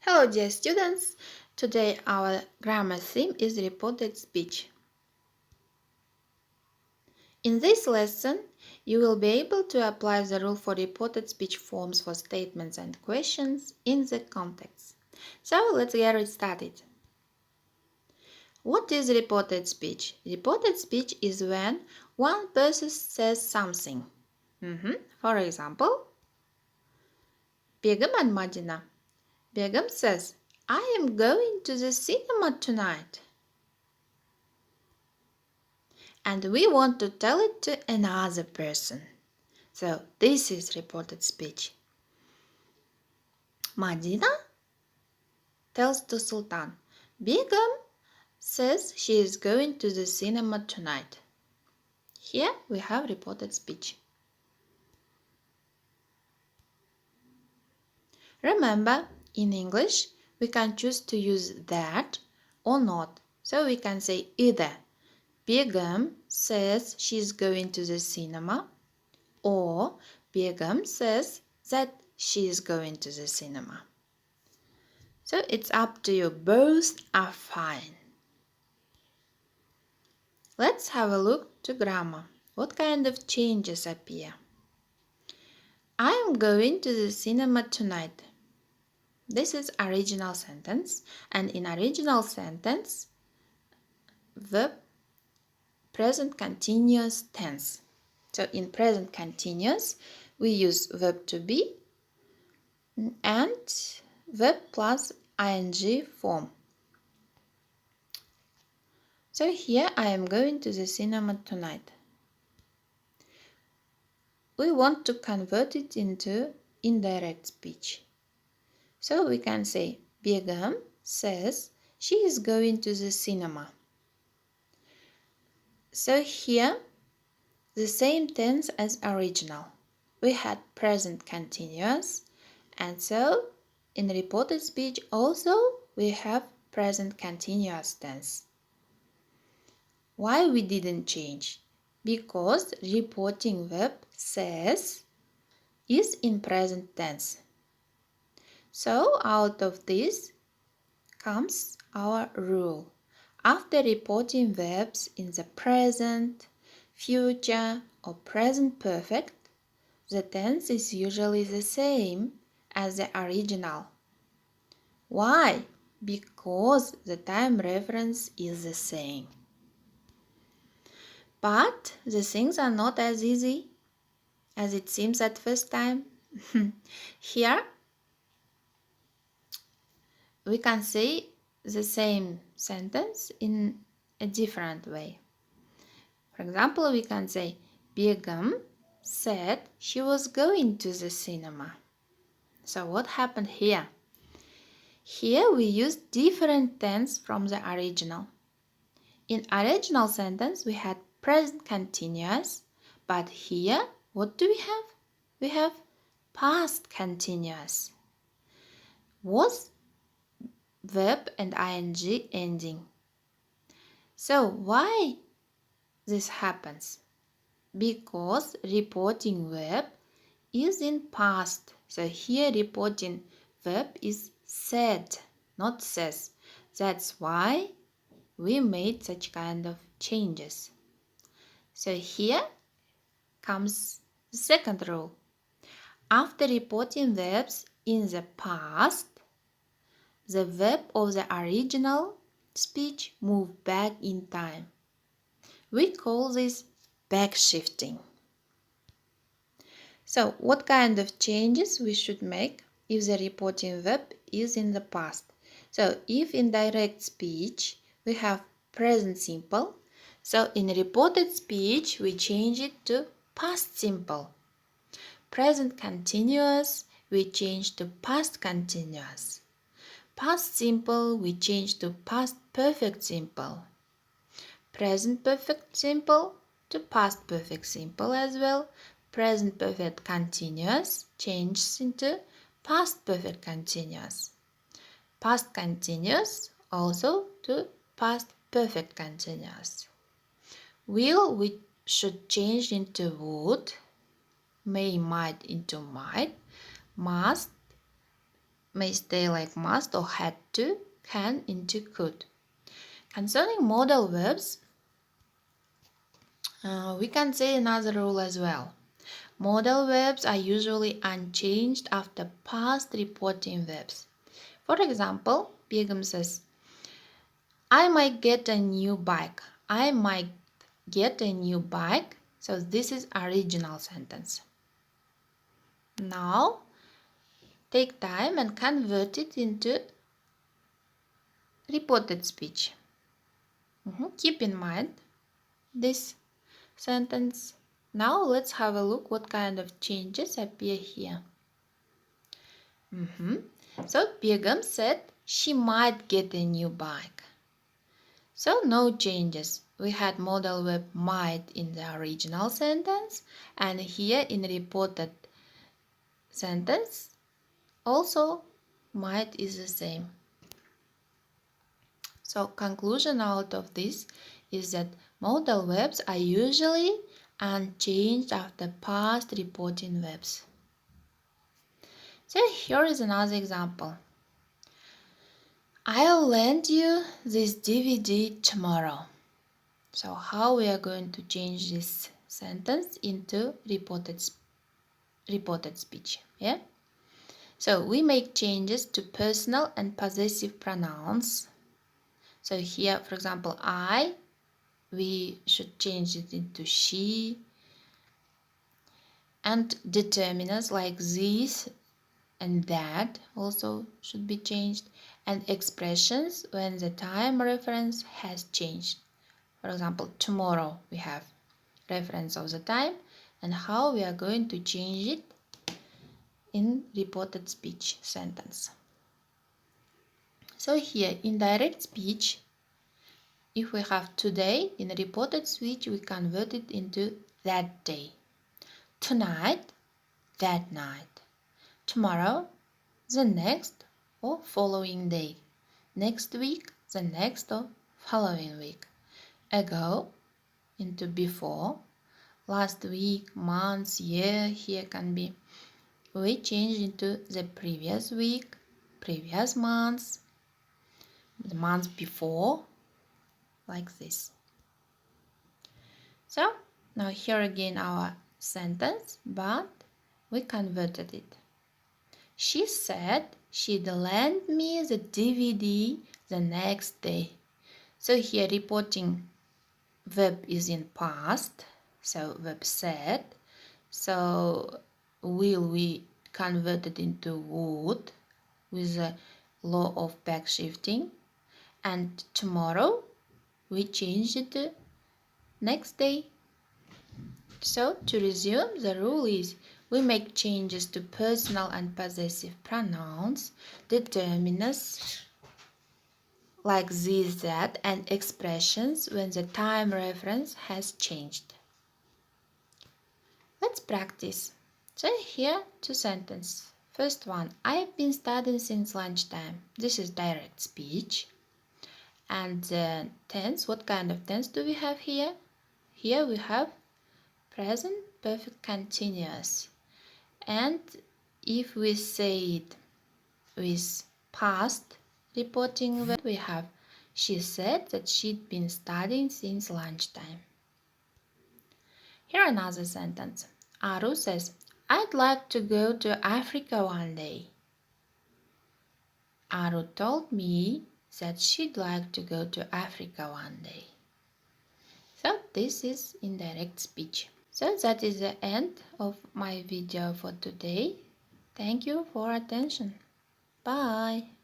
Hello dear students, today our grammar theme is reported speech. In this lesson, you will be able to apply the rule for reported speech forms for statements and questions in the context. So let's get started. What is reported speech? Reported speech is when one person says something. For example, Begum and Madina. Begum says, I am going to the cinema tonight. And we want to tell it to another person. So this is reported speech. Madina tells to Sultan, Begum says she is going to the cinema tonight. Here we have reported speech. Remember, in English, we can choose to use that or not. So we can say either Begum says she is going to the cinema, or Begum says that she is going to the cinema. So it's up to you. Both are fine. Let's have a look to grammar. What kind of changes appear? I am going to the cinema tonight. This is original sentence, and in original sentence, verb present continuous tense. So in present continuous, we use verb to be and verb plus ing form. So here I am going to the cinema tonight. We want to convert it into indirect speech. So we can say Begum says she is going to the cinema. So here the same tense as original. We had present continuous, and so in reported speech also we have present continuous tense. Why we didn't change? Because reporting verb says is in present tense. So out of this comes our rule. After reporting verbs in the present, future or present perfect, the tense is usually the same as the original. Why? Because the time reference is the same. But the things are not as easy as it seems at first time. Here we can say the same sentence in a different way. For example, we can say Begum said she was going to the cinema. So what happened here? Here we use different tense from the original. In original sentence we had present continuous, but here what do we have? We have past continuous. Was verb and ing ending. So why this happens? Because reporting verb is in past. So here reporting verb is said, not says. That's why we made such kind of changes. So here comes the second rule. After reporting verbs in the past, the verb of the original speech move back in time. We call this backshifting. So what kind of changes we should make if the reporting verb is in the past? So if in direct speech we have present simple, so in reported speech we change it to past simple. Present continuous we change to past continuous. Past simple we change to past perfect simple. Present perfect simple to past perfect simple as well. Present perfect continuous changes into past perfect continuous. Past continuous also to past perfect continuous. Will we should change into would, may, might into might, must, may stay like must or had to, can into could. Concerning modal verbs, we can say another rule as well. Modal verbs are usually unchanged after past reporting verbs. For example, Begum says, I might get a new bike. I might get a new bike. So this is original sentence. Now, take time and convert it into reported speech. Keep in mind this sentence. Now let's have a look what kind of changes appear here. So Begum said she might get a new bike. So no changes. We had modal verb might in the original sentence, and here in reported sentence also might is the same. So conclusion out of this is that modal verbs are usually unchanged after past reporting verbs. So here is another example. I'll lend you this DVD tomorrow. So how we are going to change this sentence into reported speech? Yeah. So we make changes to personal and possessive pronouns. So here, for example, I, we should change it into she, and determiners like this and that also should be changed, and expressions when the time reference has changed. For example, tomorrow we have reference of the time and how we are going to change it in reported speech sentence. So here in direct speech, if we have today in reported speech, we convert it into that day. Tonight, that night. Tomorrow, the next or following day. Next week, the next or following week. Ago into before. Last week, months, year, here can be. We change into the previous week, previous months, the month before, like this. So now here again our sentence, but we converted it. She said she'd lend me the DVD the next day. So here reporting verb is in past, so verb said. So will we convert it into would with the law of back shifting, and tomorrow we change it to next day. So to resume, the rule is we make changes to personal and possessive pronouns, determiners like this, that, and expressions when the time reference has changed. Let's practice. So here two sentences. First one, I've been studying since lunchtime. This is direct speech. And the tense, what kind of tense do we have here? Here we have present perfect continuous. And if we say it with past reporting verb, we have she said that she'd been studying since lunchtime. Here another sentence. Aru says, I'd like to go to Africa one day. Aru told me that she'd like to go to Africa one day. So this is indirect speech. So that is the end of my video for today. Thank you for attention. Bye.